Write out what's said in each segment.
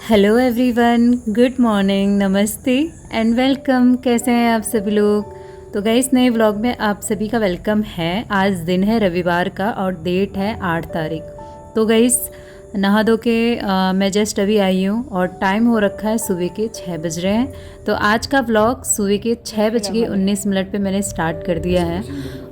Hello everyone, good morning, नमस्ते and welcome. कैसे हैं आप सभी लोग। तो गाइस, नए व्लॉग में आप सभी का वेलकम है। आज दिन है रविवार का और डेट है 8 तारीख। तो गाइस, नहा धो के मैं जस्ट अभी आई हूँ और टाइम हो रखा है सुबह के 6 बज रहे हैं। तो आज का व्लॉग सुबह के 6:19 पे मैंने स्टार्ट कर दिया है।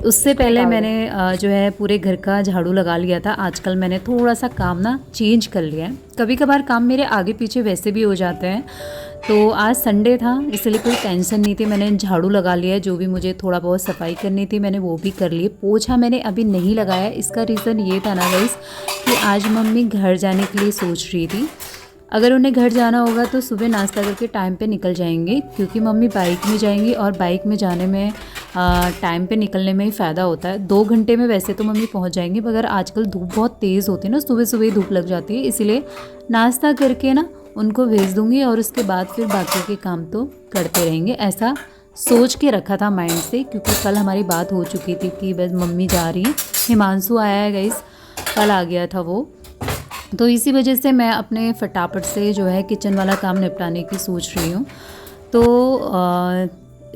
उससे पहले मैंने जो है पूरे घर का झाड़ू लगा लिया था। आजकल मैंने थोड़ा सा काम ना चेंज कर लिया है। कभी कभार काम मेरे आगे पीछे वैसे भी हो जाते हैं। तो आज संडे था, इसलिए कोई टेंशन नहीं थी। मैंने झाड़ू लगा लिया है, जो भी मुझे थोड़ा बहुत सफाई करनी थी मैंने वो भी कर ली। पोछा मैंने अभी नहीं लगाया। इसका रीज़न ये था ना गाइस कि आज मम्मी घर जाने के लिए सोच रही थी। अगर उन्हें घर जाना होगा तो सुबह नाश्ता करके टाइम पे निकल जाएंगे, क्योंकि मम्मी बाइक में जाएंगी और बाइक में जाने में टाइम पे निकलने में ही फ़ायदा होता है। 2 घंटे में वैसे तो मम्मी पहुंच जाएंगी, मगर आजकल धूप बहुत तेज़ होती है ना, सुबह सुबह ही धूप लग जाती है। इसीलिए नाश्ता करके ना उनको भेज दूँगी और उसके बाद फिर बाकी के काम तो करते रहेंगे। ऐसा सोच के रखा था माइंड से, क्योंकि कल हमारी बात हो चुकी थी कि बस मम्मी जा रही है। हिमांशु आया है गाइस, कल आ गया था वो। तो इसी वजह से मैं अपने फटाफट से जो है किचन वाला काम निपटाने की सोच रही हूँ। तो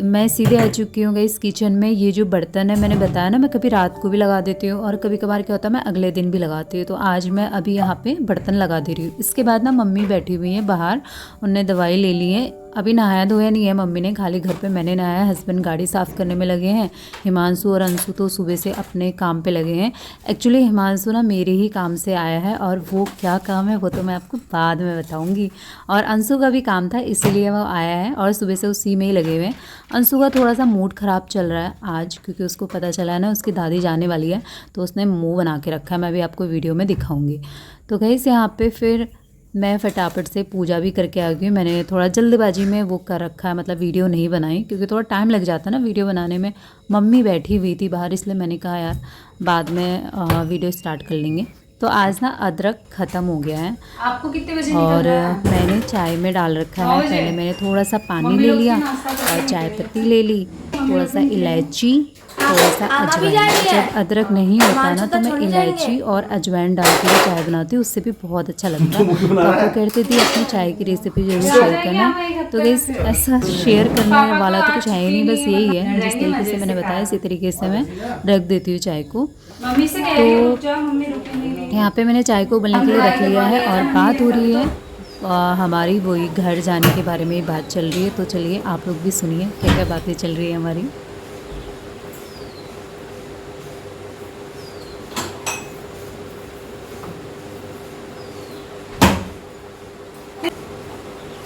मैं सीधे आ चुकी हूँ इस किचन में। ये जो बर्तन है, मैंने बताया ना, मैं कभी रात को भी लगा देती हूँ और कभी कभार क्या होता है मैं अगले दिन भी लगाती हूँ। तो आज मैं अभी यहाँ पे बर्तन लगा दे रही हूँ। इसके बाद ना मम्मी बैठी हुई है बाहर, उनने दवाई ले ली है। अभी नहाया धोया नहीं है मम्मी ने, खाली घर पे मैंने नहाया। हस्बैंड गाड़ी साफ़ करने में लगे हैं। हिमांशु और अंशु तो सुबह से अपने काम पे लगे हैं। एक्चुअली हिमांशु ना मेरे ही काम से आया है, और वो क्या काम है वो तो मैं आपको बाद में बताऊंगी। और अंशु का भी काम था, इसीलिए वो आया है और सुबह से उसी में ही लगे हुए हैं। अंशु का थोड़ा सा मूड ख़राब चल रहा है आज, क्योंकि उसको पता चला है ना उसकी दादी जाने वाली है, तो उसने मुँह बना के रखा है। मैं भी आपको वीडियो में दिखाऊँगी। तो गाइस, यहाँ पे फिर मैं फटाफट से पूजा भी करके आ गई। मैंने थोड़ा जल्दबाजी में वो कर रखा है, मतलब वीडियो नहीं बनाई, क्योंकि थोड़ा टाइम लग जाता है ना वीडियो बनाने में। मम्मी बैठी हुई थी बाहर, इसलिए मैंने कहा यार बाद में वीडियो स्टार्ट कर लेंगे। तो आज ना अदरक ख़त्म हो गया है। आपको कितने बजे और निकलना है? मैंने चाय में डाल रखा है। पहले मैंने थोड़ा सा पानी मम्मी ले लोग लिया के नाश्ता और करके चाय निकले। पत्ती ले ली, मम्मी थोड़ा लोग सा भी निकले। इलायची, थोड़ा सा आमा भी जा अजवाइन। रही है। जब अदरक नहीं होता ना मानसू तो तो मैं छोड़ने जाएंगे। इलायची और अजवाइन डाल के भी चाय बनाती हूँ, उससे भी बहुत अच्छा लगता है। पापा कहते थे अपनी चाय की रेसिपी जरूर आ शेयर जाएंगे करना। आप एक हफ्ते तो में गाइस, फिर। ऐसा शेयर करने पापा को वाला तो आज कुछ है ही छुट्टी नहीं, बस नहीं है, यही मतलब है घर जिस जाएंगे तरीके मजे से मैंने से बताया, खाना। इसी तरीके से मैं रख देती हूँ चाय को। मम्मी से कह तो रही है रुक जाओ, मम्मी रुकेंगे यहाँ पे मैंने चाय को उबलने हम के लिए दवाई रख लिया करवा है लिया और था मम्मी बात ने हो कल रही तो। है हमारी वही घर जाने के बारे में ही बात चल रही है। तो चलिए आप लोग भी सुनिए क्या क्या बातें चल रही है हमारी।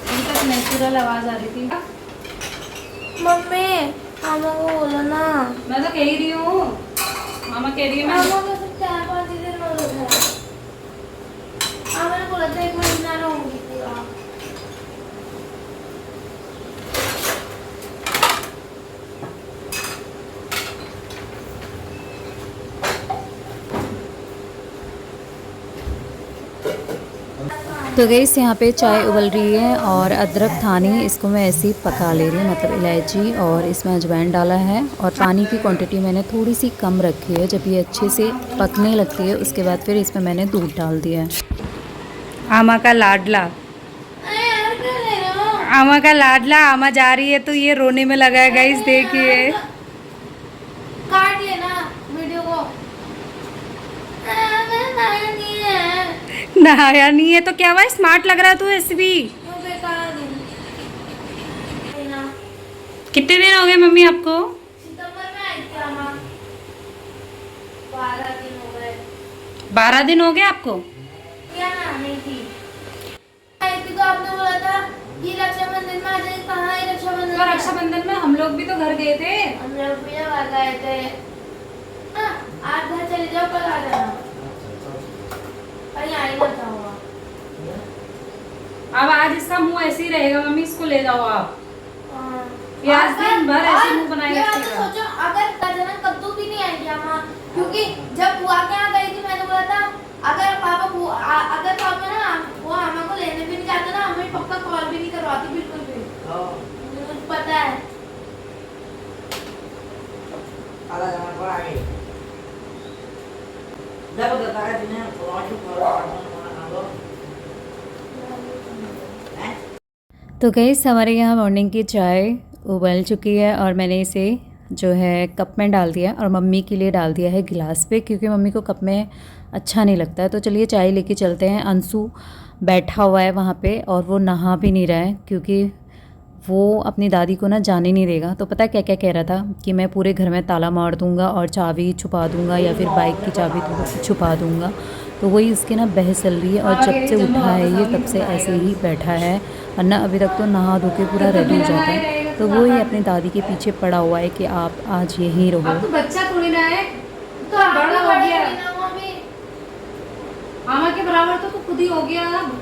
अभी तक नेचुरल आवाज आ रही थी। मम्मी मामा को बोलो ना। मैं तो कह ही रही हूँ, मामा कह रही है मैं। मामा को सिर्फ 4-5 दिन और है। मामा ने बोला था 1 महीना रहूंगी पूरा। तो गैस, यहाँ पे चाय उबल रही है और अदरक था नहीं, इसको मैं ऐसे ही पका ले रही हूँ, मतलब इलायची और इसमें अजवाइन डाला है। और पानी की क्वांटिटी मैंने थोड़ी सी कम रखी है। जब ये अच्छे से पकने लगती है उसके बाद फिर इसमें मैंने दूध डाल दिया है। आमा का लाडला, अरे यार क्या ले रहे हो? आमा का लाडला, आमा जा रही है तो ये रोने में लगा है गाइस, देखिए। काट लेना वीडियो को। मैं नहाया नहीं है। नहाया नहीं है तो क्या हुआ, स्मार्ट लग रहा है तू ऐसे भी। वो बेकार दिन। ना कितने दिन हो गए मम्मी आपको? सितंबर में आई थी मामा। 12 दिन हो गए। 12 दिन हो गए आपको? क्या ना नहीं थी। आई थी तो आपने बोला था कि रक्षाबंधन में आ जाएगी। कहाँ है रक्षाबंधन तो में? रक्षाबंधन में हम लोग भी तो घर गए थे। हम लोग भी आ गए थे। हाँ, आज घर चले जाओ, कल आ जाना। कहीं आई मत जाओ आप। अब आज इसका मुंह ऐसे ही रहेगा, मम्मी इसको ले जाओ आप। हाँ। ये आज दिन भर ऐसे और मुंह बनाए ये बात तो रखेगा। सोचो, अगर कजन कद्दू भी नहीं आएगी अम्मा, क्योंकि जब बुआ के यहाँ गई थी मैंने बोला था अगर पापा ना वो अम्मा को लेने भी नहीं जाते ना, हमें पक्का कॉल भी नहीं करवाती बिल्कुल भी। मुझे पता है। तो गैस हमारे यहाँ मॉर्निंग की चाय उबल चुकी है और मैंने इसे जो है कप में डाल दिया और मम्मी के लिए डाल दिया है गिलास पे, क्योंकि मम्मी को कप में अच्छा नहीं लगता है। तो चलिए चाय लेके चलते हैं। अंशु बैठा हुआ है वहाँ पे और वो नहा भी नहीं रहा है, क्योंकि वो अपनी दादी को ना जाने नहीं देगा। तो पता है क्या क्या कह रहा था कि मैं पूरे घर में ताला मार दूँगा और चाबी छुपा दूँगा या फिर बाइक की चाबी छुपा दूँगा। तो वही उसकी ना बहस चल रही है और जब से उठा है ये तब से ऐसे ही बैठा है, वरना अभी तक तो नहा धो के पूरा रेडी हो जाता है। तो वो ही अपनी दादी के पीछे पड़ा हुआ है कि आप आज यहीं रहो। अब तो बच्चा थोड़ी ना है, तो आप बड़ा हो बड़े गया। हो गए ना मम्मी। आमा के बराबर तो तू खुद ही हो गया अब।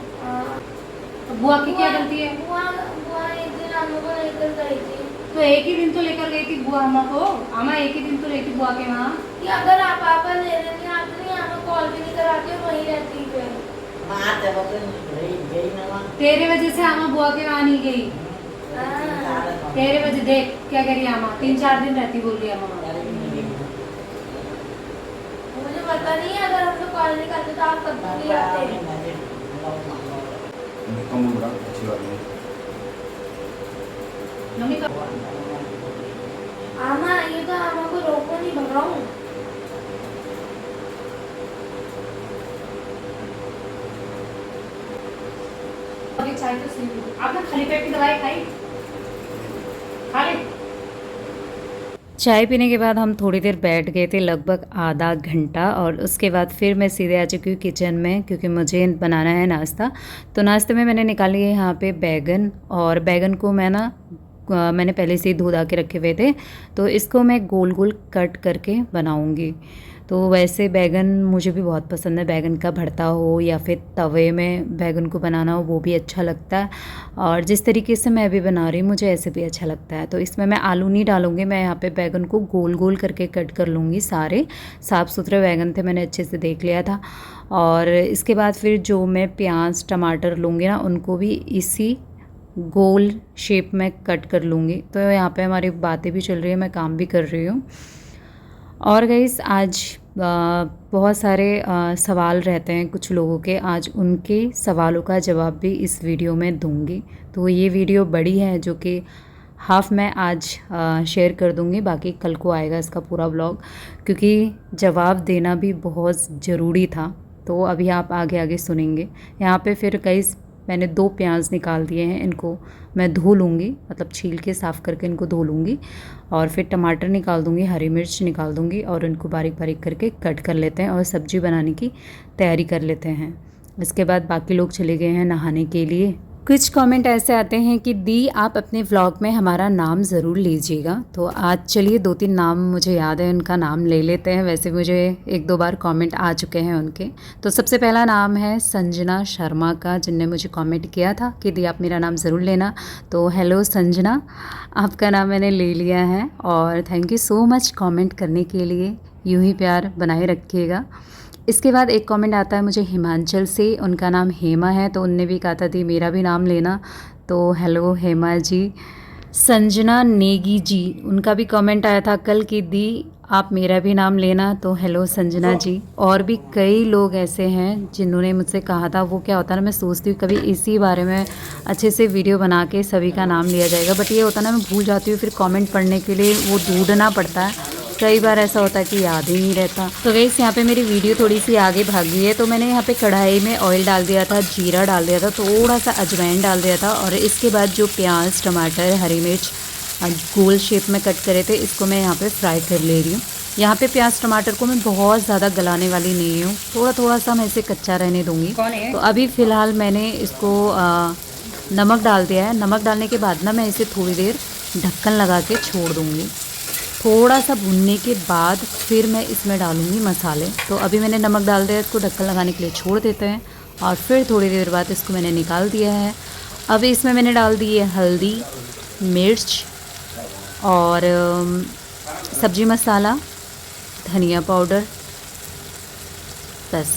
अब बुआ की क्या गलती है? बुआ बुआ एक दिन हम लोग को लेकर गई थी तो एक ही दिन तो लेकर गई थी बुआ आमा को। आमा एक ही दिन तो गई थी बुआ के वहाँ। कि अगर आप पापा ले लेते हैं, आप नहीं हमें कॉल भी नहीं कराते, वहीं रहती फिर। तेरे वजह से आमा बुआ के वहाँ नहीं गई। हाँ। तेरे वजह देख क्या करी आमा, 3-4 दिन रहती बोल रही आमा। मुझे पता नहीं है, अगर हम लोग कॉल नहीं करते तो आप कब नहीं आते। अच्छी बात है। मम्मी का आमा ये तो आमा को रोको नहीं, भगाऊं। अभी चाय तो सही है। आपने खाली पेट की दवाई खाई? खा ले। चाय पीने के बाद हम थोड़ी देर बैठ गए थे, लगभग आधा घंटा, और उसके बाद फिर मैं सीधे आ चुकी हूँ किचन में, क्योंकि मुझे बनाना है नाश्ता। तो नाश्ते में मैंने निकाली है यहाँ पे बैगन, और बैगन को मैंने पहले से ही धो धा के रखे हुए थे, तो इसको मैं गोल गोल कट करके बनाऊँगी। तो वैसे बैगन मुझे भी बहुत पसंद है, बैगन का भरता हो या फिर तवे में बैगन को बनाना हो वो भी अच्छा लगता है। और जिस तरीके से मैं अभी बना रही हूँ मुझे ऐसे भी अच्छा लगता है। तो इसमें मैं आलू नहीं डालूँगी, मैं यहाँ पे बैगन को गोल गोल करके कट कर लूँगी। सारे साफ़ सुथरे बैगन थे, मैंने अच्छे से देख लिया था। और इसके बाद फिर जो मैं प्याज टमाटर लूँगी ना, उनको भी इसी गोल शेप में कट कर लूँगी। तो यहाँ पे हमारी बातें भी चल रही है, मैं काम भी कर रही हूँ। और गाइस आज बहुत सारे सवाल रहते हैं कुछ लोगों के, आज उनके सवालों का जवाब भी इस वीडियो में दूंगी। तो ये वीडियो बड़ी है जो कि हाफ मैं आज शेयर कर दूंगी, बाकी कल को आएगा इसका पूरा व्लॉग, क्योंकि जवाब देना भी बहुत ज़रूरी था। तो अभी आप आगे आगे सुनेंगे। यहाँ पे फिर गाइस मैंने 2 प्याज निकाल दिए हैं, इनको मैं धो लूँगी, मतलब छील के साफ़ करके इनको धो लूँगी। और फिर टमाटर निकाल दूँगी, हरी मिर्च निकाल दूँगी और इनको बारीक बारीक करके कट कर लेते हैं और सब्ज़ी बनाने की तैयारी कर लेते हैं। इसके बाद बाकी लोग चले गए हैं नहाने के लिए। कुछ कमेंट ऐसे आते हैं कि दी आप अपने व्लॉग में हमारा नाम ज़रूर लीजिएगा। तो आज चलिए 2-3 नाम मुझे याद है, उनका नाम ले लेते हैं। वैसे मुझे 1-2 बार कमेंट आ चुके हैं उनके। तो सबसे पहला नाम है संजना शर्मा का, जिनने मुझे कमेंट किया था कि दी आप मेरा नाम ज़रूर लेना। तो हेलो संजना, आपका नाम मैंने ले लिया है और thank you so much comment करने के लिए, यूँ ही प्यार बनाए रखिएगा। इसके बाद एक कमेंट आता है मुझे हिमाचल से, उनका नाम हेमा है, तो उनने भी कहा था दी मेरा भी नाम लेना। तो हेलो हेमा जी। संजना नेगी जी, उनका भी कमेंट आया था कल कि दी आप मेरा भी नाम लेना। तो हेलो संजना जी। और भी कई लोग ऐसे हैं जिन्होंने मुझसे कहा था, वो क्या होता है ना, मैं सोचती हूँ कभी इसी बारे में अच्छे से वीडियो बना के सभी का नाम लिया जाएगा, बट ये होता है ना मैं भूल जाती हूँ, फिर कमेंट पढ़ने के लिए वो ढूंढना पड़ता है, कई बार ऐसा होता है कि याद ही नहीं रहता। तो गाइस यहाँ पे मेरी वीडियो थोड़ी सी आगे भागी है, तो मैंने यहाँ पे कढ़ाई में ऑयल डाल दिया था, जीरा डाल दिया था, थोड़ा सा अजवाइन डाल दिया था, और इसके बाद जो प्याज टमाटर हरी मिर्च गोल शेप में कट करे थे इसको मैं यहाँ पे फ्राई कर ले रही हूँ। यहाँ पे प्याज टमाटर को मैं बहुत ज़्यादा गलाने वाली नहीं हूँ, थोड़ा थोड़ा सा मैं इसे कच्चा रहने दूँगी। तो अभी फ़िलहाल मैंने इसको नमक डाल दिया है। नमक डालने के बाद ना मैं इसे थोड़ी देर ढक्कन लगा के छोड़ दूँगी। थोड़ा सा भुनने के बाद फिर मैं इसमें डालूँगी मसाले। तो अभी मैंने नमक डाल दिया, इसको ढक्कन लगाने के लिए छोड़ देते हैं और फिर थोड़ी देर बाद इसको मैंने निकाल दिया है। अब इसमें मैंने डाल दी है हल्दी, मिर्च और सब्जी मसाला, धनिया पाउडर, बस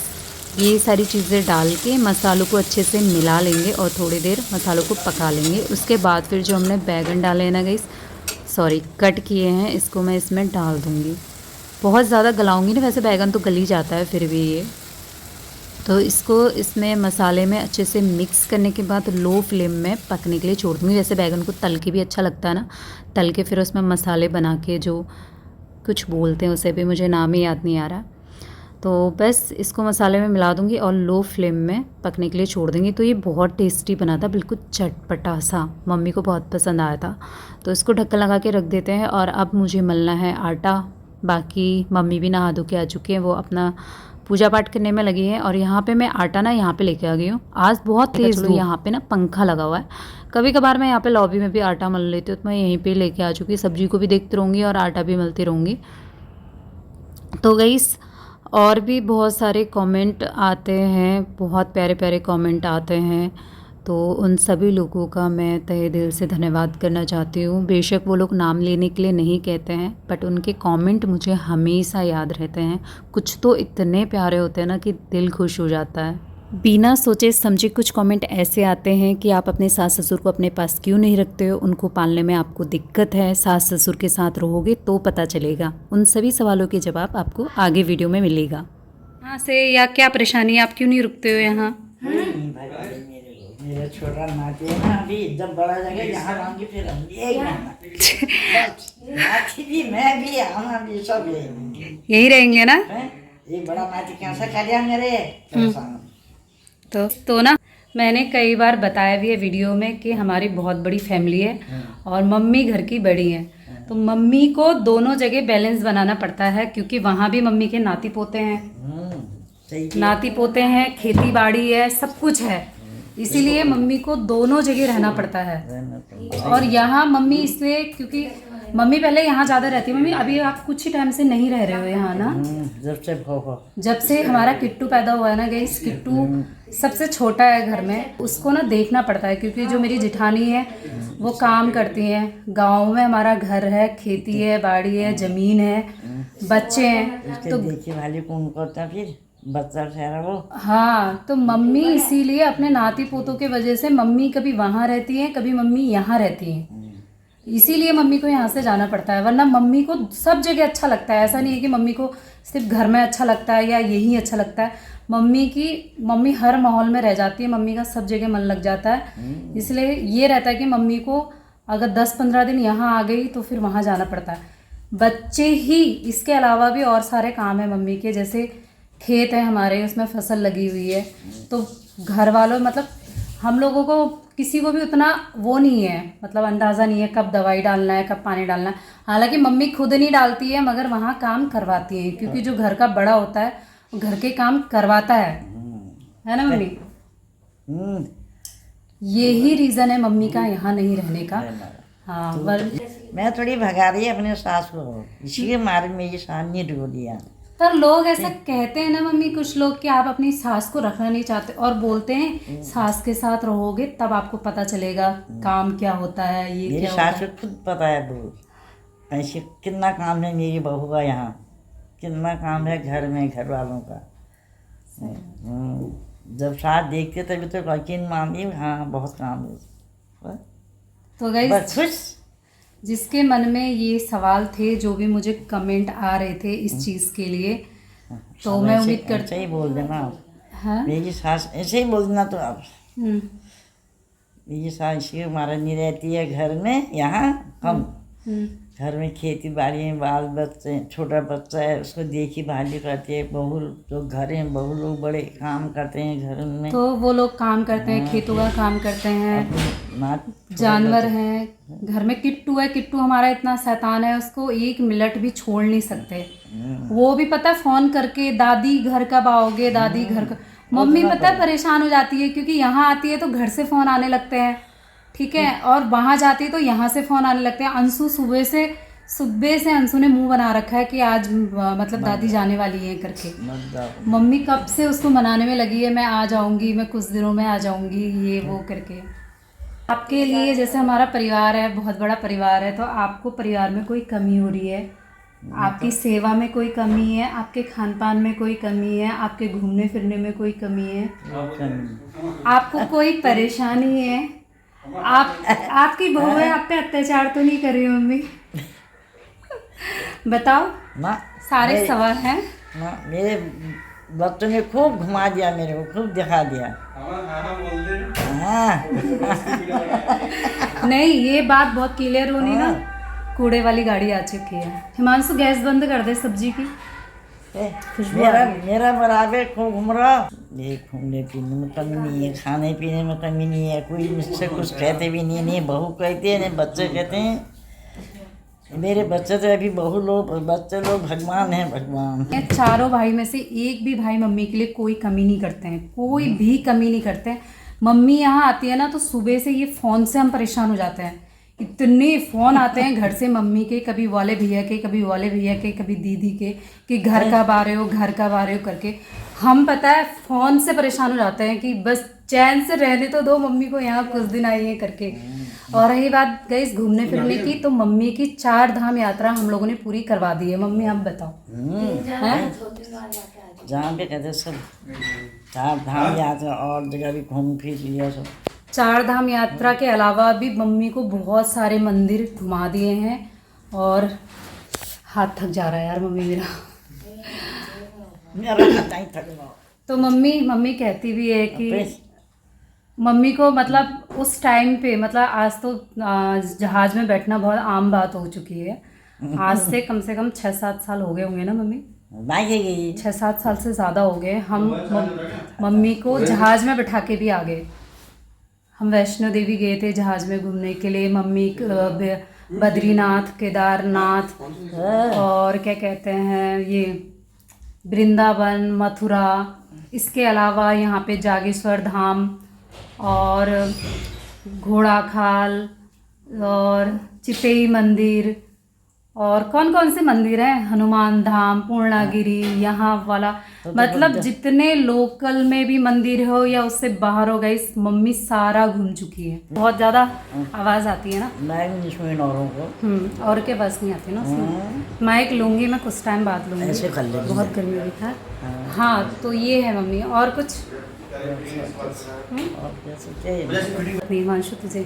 ये सारी चीज़ें डाल के मसालों को अच्छे से मिला लेंगे और थोड़ी देर मसालों को पका लेंगे। उसके बाद फिर जो हमने बैगन डाले हैं ना गाइस, सॉरी कट किए हैं, इसको मैं इसमें डाल दूँगी। बहुत ज़्यादा गलाऊंगी ना, वैसे बैगन तो गल ही जाता है फिर भी ये। तो इसको इसमें मसाले में अच्छे से मिक्स करने के बाद लो फ्लेम में पकने के लिए छोड़ दूँगी। वैसे बैगन को तल के भी अच्छा लगता है ना, तल के फिर उसमें मसाले बना के, जो कुछ बोलते हैं उसे भी मुझे नाम ही याद नहीं आ रहा। तो बस इसको मसाले में मिला दूँगी और लो फ्लेम में पकने के लिए छोड़ देंगी। तो ये बहुत टेस्टी बना था, बिल्कुल चटपटा सा, मम्मी को बहुत पसंद आया था। तो इसको ढक्कन लगा के रख देते हैं। और अब मुझे मलना है आटा। बाकी मम्मी भी नहा धो के आ चुकी हैं, वो अपना पूजा पाठ करने में लगी है। और यहाँ पे मैं आटा ना यहाँ पे लेके आ गई हूँ। आज बहुत तेज़ धूप, यहाँ पे ना पंखा लगा हुआ है। कभी कभार मैं यहाँ पे लॉबी में भी आटा मल लेती हूँ, तो मैं यहीं पे लेके आ चुकी। सब्जी को भी देखती रहूँगी और आटा भी मलती रहूँगी। तो गाइस, और भी बहुत सारे कमेंट आते हैं, बहुत प्यारे प्यारे कमेंट आते हैं। तो उन सभी लोगों का मैं तहे दिल से धन्यवाद करना चाहती हूँ। बेशक वो लोग नाम लेने के लिए नहीं कहते हैं, बट उनके कमेंट मुझे हमेशा याद रहते हैं। कुछ तो इतने प्यारे होते हैं ना कि दिल खुश हो जाता है। बिना सोचे समझे कुछ कमेंट ऐसे आते हैं कि आप अपने सास ससुर को अपने पास क्यों नहीं रखते हो, उनको पालने में आपको दिक्कत है, सास ससुर के साथ रहोगे तो पता चलेगा। उन सभी सवालों के जवाब आपको आगे वीडियो में मिलेगा। कहाँ से या क्या परेशानी है, आप क्यों नहीं रुकते हो यहाँ? मेरा छोटा नाती है ना, अभी जब बड़ा जगह यहाँ रहूंगी फिर हम भी एक नाती भी, मैं भी, हम भी सब यही रहेंगे ना? एक बड़ा नाती कैसा कर दिया मेरे। तो ना मैंने कई बार बताया भी है वीडियो में कि हमारी बहुत बड़ी फैमिली है और मम्मी घर की बड़ी है। तो मम्मी को दोनों जगह बैलेंस बनाना पड़ता है, क्योंकि वहाँ भी मम्मी के नाती पोते हैं, नाती पोते हैं, खेती बाड़ी है, सब कुछ है। इसीलिए मम्मी को दोनों जगह रहना पड़ता है। और यहाँ मम्मी इसलिए, क्योंकि मम्मी पहले यहाँ ज़्यादा रहती है। मम्मी अभी आप कुछ ही टाइम से नहीं रह रहे हो यहाँ ना? जब से हमारा किट्टू पैदा हुआ है ना गाइस, किट्टू सबसे छोटा है घर में, उसको ना देखना पड़ता है। क्योंकि जो मेरी जिठानी है वो काम करती हैं, गांव में हमारा घर है, खेती है, बाड़ी है, ज़मीन है, बच्चे हैं, तो देखने वाले कौन करता है फिर बच्चा ठहरा वो। हाँ, तो मम्मी इसीलिए अपने नाती पोतों के वजह से मम्मी कभी वहाँ रहती हैं, कभी मम्मी यहाँ रहती हैं। इसीलिए मम्मी को यहाँ से जाना पड़ता है, वरना मम्मी को सब जगह अच्छा लगता है। ऐसा नहीं है कि मम्मी को सिर्फ घर में अच्छा लगता है या यही अच्छा लगता है। मम्मी हर माहौल में रह जाती है, मम्मी का सब जगह मन लग जाता है। इसलिए ये रहता है कि मम्मी को अगर 10-15 दिन यहाँ आ गई तो फिर वहाँ जाना पड़ता है। बच्चे ही, इसके अलावा भी और सारे काम है मम्मी के, जैसे खेत है हमारे, उसमें फसल लगी हुई है। तो घर वालों, मतलब हम लोगों को किसी को भी उतना वो नहीं है, मतलब अंदाज़ा नहीं है कब दवाई डालना है, कब पानी डालना है। हालांकि मम्मी खुद नहीं डालती है, मगर वहाँ काम करवाती हैं, क्योंकि जो घर का बड़ा होता है वो घर के काम करवाता है ना मम्मी? यही रीज़न है मम्मी का यहाँ नहीं रहने का। हाँ, मैं थोड़ी भगा रही अपने सास को, इसलिए मारे मेरी सास ने रो दिया। पर लोग ऐसा कहते हैं ना मम्मी, कुछ लोग, कि आप अपनी सास को रखना नहीं चाहते, और बोलते हैं सास के साथ रहोगे तब आपको पता चलेगा काम क्या होता है, ये मेरी क्या सास होता को खुद पता है बहुत, ऐसे कितना काम है मेरी बहू का यहाँ, कितना काम है घर में, घर वालों का। जब सास देखते तभी तो यकीन मानिए, हाँ बहुत काम है। तो गाइस, खुश जिसके मन में ये सवाल थे, जो भी मुझे कमेंट आ रहे थे इस चीज़ के लिए, तो मैं उम्मीद करती, ऐसे ही बोल देना आप। हाँ, मेरी सास ऐसे ही बोल देना। तो आप मेरी सास इसलिए हमारा नहीं रहती है घर में, यहाँ हम घर में खेती बाड़ी में, बाल बच्चे, छोटा बच्चा है, उसको देखी भाली करती है। बहू जो घर हैं, बहू लोग बड़े काम करते हैं घर में, तो वो लोग काम करते हैं, खेतों का काम करते हैं, जानवर हैं घर में। किट्टू है, किट्टू हमारा इतना शैतान है, उसको 1 मिनट भी छोड़ नहीं सकते। वो भी पता है फ़ोन करके, दादी घर कब आओगे, दादी घर कब। मम्मी पता है परेशान हो जाती है, क्योंकि यहाँ आती है तो घर से फ़ोन आने लगते हैं, ठीक है, और वहाँ जाती है तो यहाँ से फ़ोन आने लगते हैं। अंशु सुबह से अंशु ने मुंह बना रखा है कि आज मतलब दादी जाने वाली है करके। मम्मी कब से उसको मनाने में लगी है, मैं आ जाऊंगी, मैं कुछ दिनों में आ जाऊंगी, ये वो करके। आपके लिए, जैसे हमारा परिवार है, बहुत बड़ा परिवार है, तो आपको परिवार में कोई कमी हो रही है, आपकी सेवा में कोई कमी है, आपके खान पान में कोई कमी है, आपके घूमने फिरने में कोई कमी है, आपको कोई परेशानी है, आपकी बहू है, आप पे अत्याचार तो नहीं कर रही मम्मी? बताओ, माँ सारे सवाल हैं। माँ, मेरे बच्चों ने खूब घुमा दिया मेरे को, खूब दिखा दिया। हाँ नहीं, ये बात बहुत क्लियर होनी ना, कूड़े वाली गाड़ी आ चुकी है। हिमांशु गैस बंद कर दे सब्जी की। खुशबू आ रही है। मेरा बराबर खूब घूम रहा। ये घूमने पीने में कमी नहीं है, खाने पीने में कमी नहीं है, कोई मुझसे कुछ कहते भी नहीं, नहीं बहू कहते हैं नहीं बच्चे कहते हैं। मेरे बच्चे तो अभी बहू लोग बच्चे लोग भगवान हैं, भगवान। ये चारों भाई में से एक भी भाई मम्मी के लिए कोई कमी नहीं करते हैं, कोई भी कमी नहीं करते हैं। मम्मी यहाँ आती है ना तो सुबह से ये फ़ोन से हम परेशान हो जाते हैं। इतने फ़ोन आते हैं घर से मम्मी के, कभी वाले भैया के, कभी वाले भैया के, कभी दीदी के, कि घर कब आ रहे हो, घर कब आ रहे हो करके। हम पता है फ़ोन से परेशान हो जाते हैं कि बस चैन से रहने तो दो मम्मी को, यहाँ कुछ दिन आई है करके। और रही बात गई घूमने फिरने की, तो मम्मी की 4 धाम यात्रा हम लोगों ने पूरी करवा दी है। मम्मी आप बताओ। जहाँ पे कहते सब 4 धाम यात्रा और जगह भी घूम फिर लिया सब। 4 धाम यात्रा के अलावा भी मम्मी को बहुत सारे मंदिर घुमा दिए हैं। और हाथ थक जा रहा है यार मम्मी मेरा। मेरा हाथ नहीं थक रहा। तो मम्मी कहती भी है कि मम्मी को मतलब उस टाइम पे, मतलब आज तो जहाज़ में बैठना बहुत आम बात हो चुकी है। आज से कम 6-7 साल हो गए होंगे ना मम्मी? 6-7 साल से ज़्यादा हो गए। हम मम्मी को जहाज़ में बैठा के भी आ गए। हम वैष्णो देवी गए थे जहाज़ में घूमने के लिए। मम्मी बद्रीनाथ, केदारनाथ और क्या कहते हैं ये वृंदावन, मथुरा, इसके अलावा यहाँ पे जागेश्वर धाम और घोड़ाखाल और चितेई मंदिर और कौन कौन से मंदिर हैं, हनुमान धाम, पूर्णागिरी, यहाँ वाला, मतलब जितने लोकल में भी मंदिर हो या उससे बाहर हो गई, मम्मी सारा घूम चुकी है। बहुत ज़्यादा आवाज़ आती है ना, मैं नहीं सुन औरों को। और के बस नहीं आती ना उसमें। माइक लूँगी मैं कुछ टाइम बाद लूँगी, ऐसे कर लेंगे। बहुत गर्मी हुई था। हाँ तो ये है मम्मी। और कुछ नहीं हिमांशु तुझे,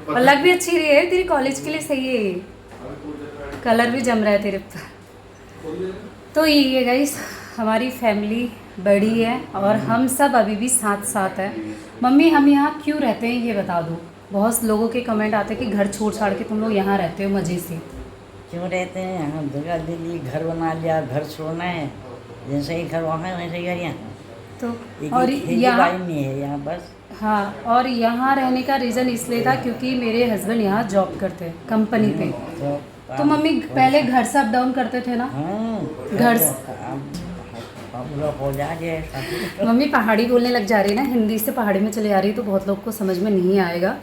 और लग भी अच्छी रही है तेरी, कॉलेज के लिए सही है ये, कलर भी जम रहा है तेरे पर। तो ये गाइस हमारी फैमिली बड़ी है और हम सब अभी भी साथ साथ हैं। मम्मी हम यहाँ क्यों रहते हैं ये बता दो। बहुत लोगों के कमेंट आते हैं कि घर छोड़ छाड़ के तुम लोग यहाँ रहते हो मज़े से। क्यों रहते हैं यहाँ? जगह ले ली, घर बना लिया, घर छोड़ना है। जैसे ही घर वहाँ है वैसे ही घर यहाँ। तो और यहाँ नहीं है यहाँ बस। हाँ, और यहाँ रहने का रीज़न इसलिए था क्योंकि मेरे हस्बैंड यहाँ जॉब करते हैं कंपनी पे। तो मम्मी पहले घर से अप डाउन करते थे ना? घर से मम्मी पहाड़ी बोलने लग जा रही है ना, हिंदी से पहाड़ी में चले जा रही है तो बहुत लोग को समझ में नहीं आएगा।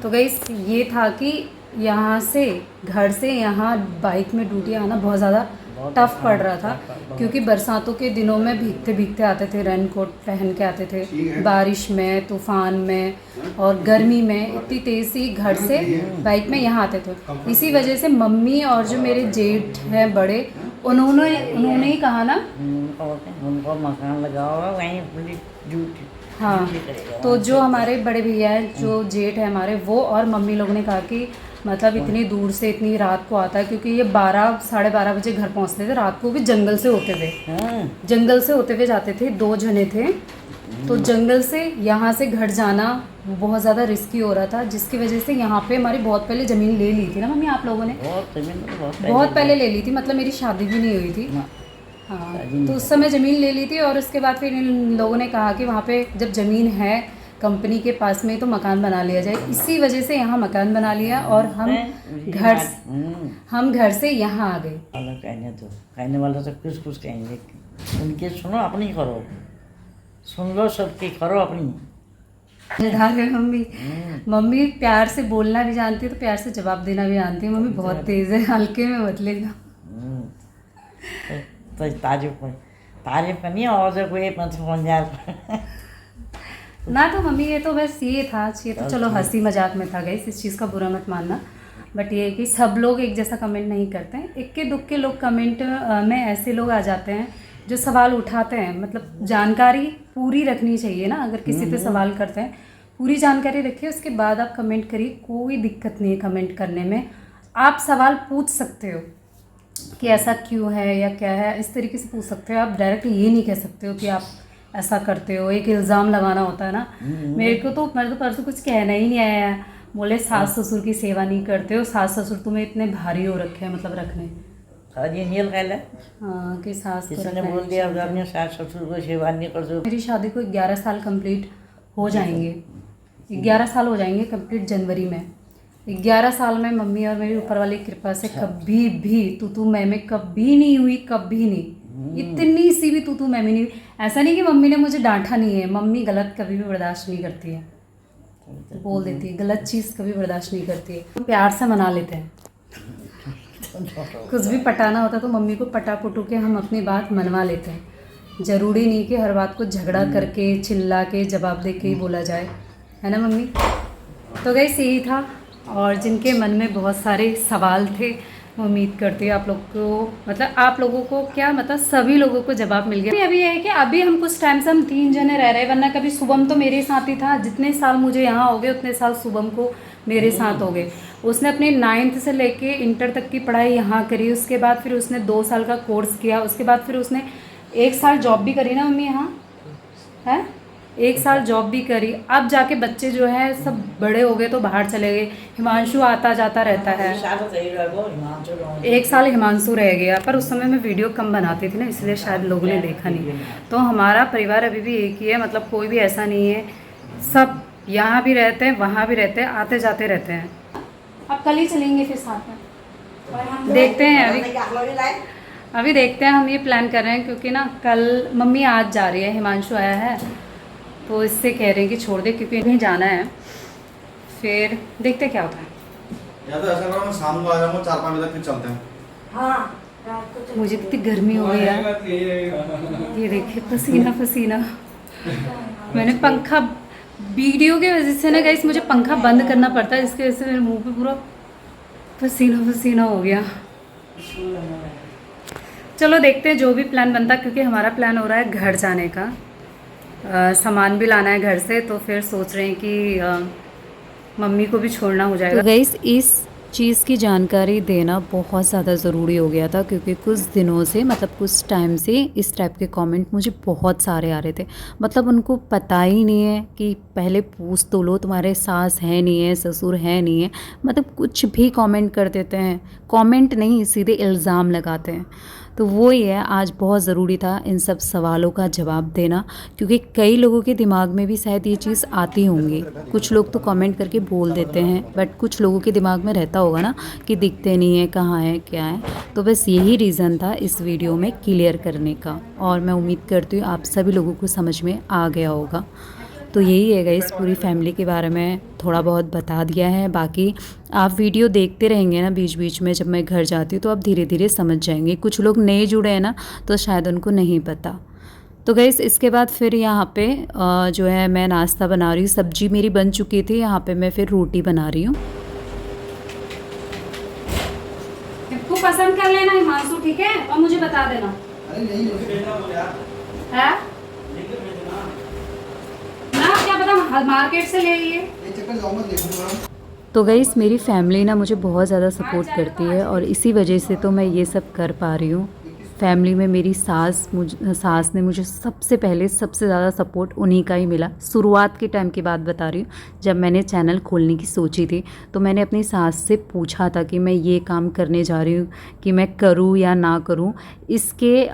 तो गाइस ये था कि यहाँ से घर से यहाँ बाइक में ड्यूटी आना बहुत ज़्यादा टफ पड़ रहा था क्योंकि बरसातों के दिनों में भीगते भीगते आते थे, रेनकोट पहन के आते थे, बारिश में, तूफान में और गर्मी में इतनी तेज़ सी घर से बाइक में यहाँ आते थे। इसी वजह से मम्मी और जो मेरे जेठ हैं बड़े, उन्होंने ही कहा ना उनको मकान लगाओ वहीं पूरी ड्यूटी। हाँ, तो जो हमारे बड़े भैया हैं, जो जेठ है हमारे, वो और मम्मी लोगों ने कहा कि मतलब इतनी दूर से इतनी रात को आता है क्योंकि ये 12-12:30 बजे घर पहुंचते थे, रात को भी जंगल से होते थे, जंगल से होते हुए जाते थे। 2 जने थे तो जंगल से यहाँ से घर जाना बहुत ज़्यादा रिस्की हो रहा था, जिसकी वजह से यहाँ पे हमारी बहुत पहले ज़मीन ले ली थी ना मम्मी आप लोगों ने? बहुत पहले ले ली थी, मतलब मेरी शादी भी नहीं हुई थी। हाँ, तो उस समय ज़मीन ले ली थी और उसके बाद फिर इन लोगों ने कहा कि वहाँ पे जब ज़मीन है कंपनी के पास में तो मकान बना लिया जाए। इसी वजह से यहाँ मकान बना लिया और हम घर से यहाँ आ गए। कहने वाला तो कुछ कहेंगे, उनके सुनो अपनी करो, सुन लो सबकी करो अपनी। मम्मी प्यार से बोलना भी जानती है तो प्यार से जवाब देना भी जानती है। मम्मी बहुत तेज़ है, हल्के में मत लेना। तो तारीफ करनी और कोई मतलब ना। तो मम्मी ये तो बस ये था, ये तो चलो हंसी मजाक में था गाइस, इस चीज़ का बुरा मत मानना। बट ये है कि सब लोग एक जैसा कमेंट नहीं करते हैं, इक्के दुक्के लोग कमेंट में ऐसे लोग आ जाते हैं जो सवाल उठाते हैं। मतलब जानकारी पूरी रखनी चाहिए ना, अगर किसी पे सवाल करते हैं पूरी जानकारी रखिए, उसके बाद आप कमेंट करिए, कोई दिक्कत नहीं है कमेंट करने में। आप सवाल पूछ सकते हो, कि ऐसा क्यों है या क्या है, इस तरीके से पूछ सकते हो आप। डायरेक्ट ये नहीं कह सकते हो कि आप ऐसा करते हो, एक इल्ज़ाम लगाना होता है ना। मेरे तो परसों कुछ कहना ही नहीं आया है, बोले सास ससुर की सेवा नहीं करते हो, सास ससुर तुम्हें इतने भारी हो रखे हैं, मतलब रखने। और ये नील कहला हाँ कि सास को किसी ने रखना बोल है। दिया अब अपने सास ससुर को सेवा नहीं कर दो। मेरी शादी को 11 साल कंप्लीट हो जाएंगे, 11 साल हो जाएंगे कंप्लीट जनवरी में। 11 साल में मम्मी और मेरी ऊपर वाली कृपा से कभी भी तू मैं कभी नहीं हुई, कभी नहीं, इतनी सी भी तू मैं नहीं हुई। ऐसा नहीं कि मम्मी ने मुझे डांटा नहीं है, मम्मी गलत कभी भी बर्दाश्त नहीं करती है, बोल देती है, गलत चीज़ कभी बर्दाश्त नहीं करती है। प्यार से मना लेते हैं, कुछ भी पटाना होता तो मम्मी को पटा पुटू के हम अपनी बात मनवा लेते हैं। ज़रूरी नहीं कि हर बात को झगड़ा करके चिल्ला के जवाब दे के ही बोला जाए, है ना मम्मी। तो गाइस यही था, और जिनके मन में बहुत सारे सवाल थे, मैं उम्मीद करती हूँ आप लोग को, मतलब आप लोगों को क्या, मतलब सभी लोगों को जवाब मिल गया। अभी ये है कि अभी हम कुछ टाइम से हम 3 जने रह रहे, वरना कभी शुभम तो मेरे साथ ही था। जितने साल मुझे यहाँ हो गए उतने साल शुभम को मेरे साथ हो गए। उसने अपने 9th से लेके इंटर तक की पढ़ाई यहाँ करी, उसके बाद फिर उसने 2 साल का कोर्स किया, उसके बाद फिर उसने 1 साल जॉब भी करी ना मम्मी यहाँ, है 1 साल जॉब भी करी। अब जाके बच्चे जो है सब बड़े हो गए तो बाहर चले गए। हिमांशु आता जाता रहता है, 1 साल हिमांशु रह गया, पर उस समय मैं वीडियो कम बनाती थी ना, इसलिए शायद लोगों ने देखा नहीं। तो हमारा परिवार अभी भी एक ही है, मतलब कोई भी ऐसा नहीं है, सब यहाँ भी रहते हैं, वहाँ भी रहते हैं, आते जाते रहते हैं। अब कल ही चलेंगे फिर साथ में, देखते हैं। अभी देखते हैं, हम ये प्लान कर रहे हैं क्योंकि ना कल मम्मी आज जा रही है, हिमांशु आया है तो इससे कह रहे हैं कि छोड़ दे क्योंकि नहीं जाना है। फिर देखते क्या होता है। या तो ऐसा करो मैं शाम को आ जाऊंगा 4-5 बजे तक, फिर चलते हैं। हाँ रात को चलो। मुझे कितनी गर्मी हो गई यार, ये देखिए पसीना पसीना। मैंने पंखा, वीडियो की वजह से ना गाइस मुझे पंखा बंद करना पड़ता है, इसकी वजह से मेरे मुंह पे पूरा पसीना पसीना हो गया। चलो देखते हैं जो भी प्लान बनता, क्योंकि हमारा प्लान हो रहा है घर जाने का। सामान भी लाना है घर से, तो फिर सोच रहे हैं कि मम्मी को भी छोड़ना हो जाएगा। तो गाइस इस चीज़ की जानकारी देना बहुत ज़्यादा ज़रूरी हो गया था, क्योंकि कुछ दिनों से, मतलब कुछ टाइम से इस टाइप के कमेंट मुझे बहुत सारे आ रहे थे। मतलब उनको पता ही नहीं है कि पहले पूछ तो लो तुम्हारे सास है नहीं है, ससुर है नहीं है, मतलब कुछ भी कमेंट कर देते हैं। कमेंट नहीं, सीधे इल्ज़ाम लगाते हैं। तो वो ही है, आज बहुत ज़रूरी था इन सब सवालों का जवाब देना, क्योंकि कई लोगों के दिमाग में भी शायद ये चीज़ आती होंगी। कुछ लोग तो कमेंट करके बोल देते हैं, बट कुछ लोगों के दिमाग में रहता होगा ना कि दिखते नहीं है, कहाँ है, क्या है। तो बस यही रीज़न था इस वीडियो में क्लियर करने का, और मैं उम्मीद करती हूँ आप सभी लोगों को समझ में आ गया होगा। तो यही है गाइस, पूरी फैमिली के बारे में थोड़ा बहुत बता दिया है। बाकी आप वीडियो देखते रहेंगे ना बीच बीच में, जब मैं घर जाती हूँ तो आप धीरे धीरे समझ जाएंगे। कुछ लोग नए जुड़े हैं ना, तो शायद उनको नहीं पता। तो गाइस इसके बाद फिर यहाँ पे जो है मैं नाश्ता बना रही हूँ। सब्जी मेरी बन चुकी थी, यहाँ पे मैं फिर रोटी बना रही हूँ। तू पसंद कर लेना हिमांशु, ठीक है, और मुझे बता देना। है ना, क्या पता मार्केट से ले आइए। तो गाइस मेरी फैमिली ना मुझे बहुत ज़्यादा सपोर्ट करती है, और इसी वजह से तो मैं ये सब कर पा रही हूँ। फैमिली में मेरी सास ने मुझे सबसे पहले सबसे ज़्यादा सपोर्ट उन्हीं का ही मिला। शुरुआत के टाइम की बात बता रही हूँ, जब मैंने चैनल खोलने की सोची थी तो मैंने अपनी सास से पूछा था कि मैं ये काम करने जा रही हूँ, कि मैं करूँ या ना करूँ। इसके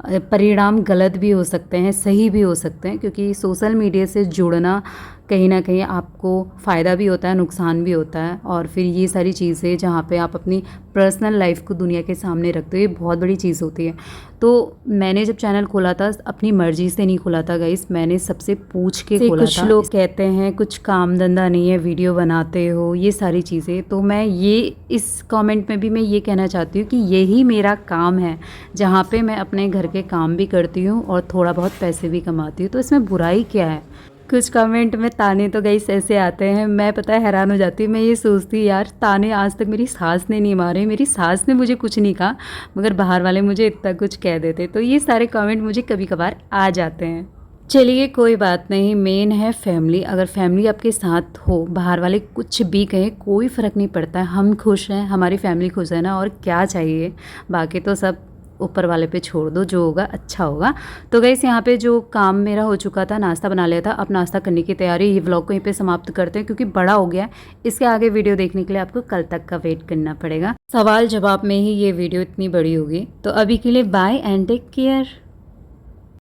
परिणाम गलत भी हो सकते हैं, सही भी हो सकते हैं, क्योंकि सोशल मीडिया से जुड़ना कहीं ना कहीं आपको फ़ायदा भी होता है, नुकसान भी होता है। और फिर ये सारी चीज़ें जहाँ पे आप अपनी पर्सनल लाइफ को दुनिया के सामने रखते हो, ये बहुत बड़ी चीज़ होती है। तो मैंने जब चैनल खोला था अपनी मर्ज़ी से नहीं खोला था गाइस, मैंने सबसे पूछ के खोला था। कुछ लोग कहते हैं कुछ काम धंधा नहीं है, वीडियो बनाते हो, ये सारी चीज़ें। तो मैं ये इस कमेंट में भी मैं ये कहना चाहती हूँ कि यही मेरा काम है, जहाँ पे मैं अपने घर के काम भी करती हूँ और थोड़ा बहुत पैसे भी कमाती हूँ। तो इसमें बुराई क्या है? कुछ कमेंट में ताने तो गाइस ऐसे आते हैं, मैं पता है हैरान हो जाती हूँ। मैं ये सोचती यार, ताने आज तक मेरी सास ने नहीं मारे, मेरी सास ने मुझे कुछ नहीं कहा, मगर बाहर वाले मुझे इतना कुछ कह देते। तो ये सारे कमेंट मुझे कभी कभार आ जाते हैं। चलिए कोई बात नहीं, मेन है फैमिली। अगर फैमिली आपके साथ हो, बाहर वाले कुछ भी कहें कोई फ़र्क नहीं पड़ता है। हम खुश हैं, हमारी फैमिली खुश है ना, और क्या चाहिए। बाकी तो सब ऊपर वाले पे छोड़ दो, जो होगा अच्छा होगा। तो गाइस यहाँ पे जो काम मेरा हो चुका था, नाश्ता बना लिया था, अब नाश्ता करने की तैयारी। ये व्लॉग को यहीं पे समाप्त करते हैं क्योंकि बड़ा हो गया है। इसके आगे वीडियो देखने के लिए आपको कल तक का वेट करना पड़ेगा। सवाल जवाब में ही ये वीडियो इतनी बड़ी होगी। तो अभी के लिए बाय एंड टेक केयर।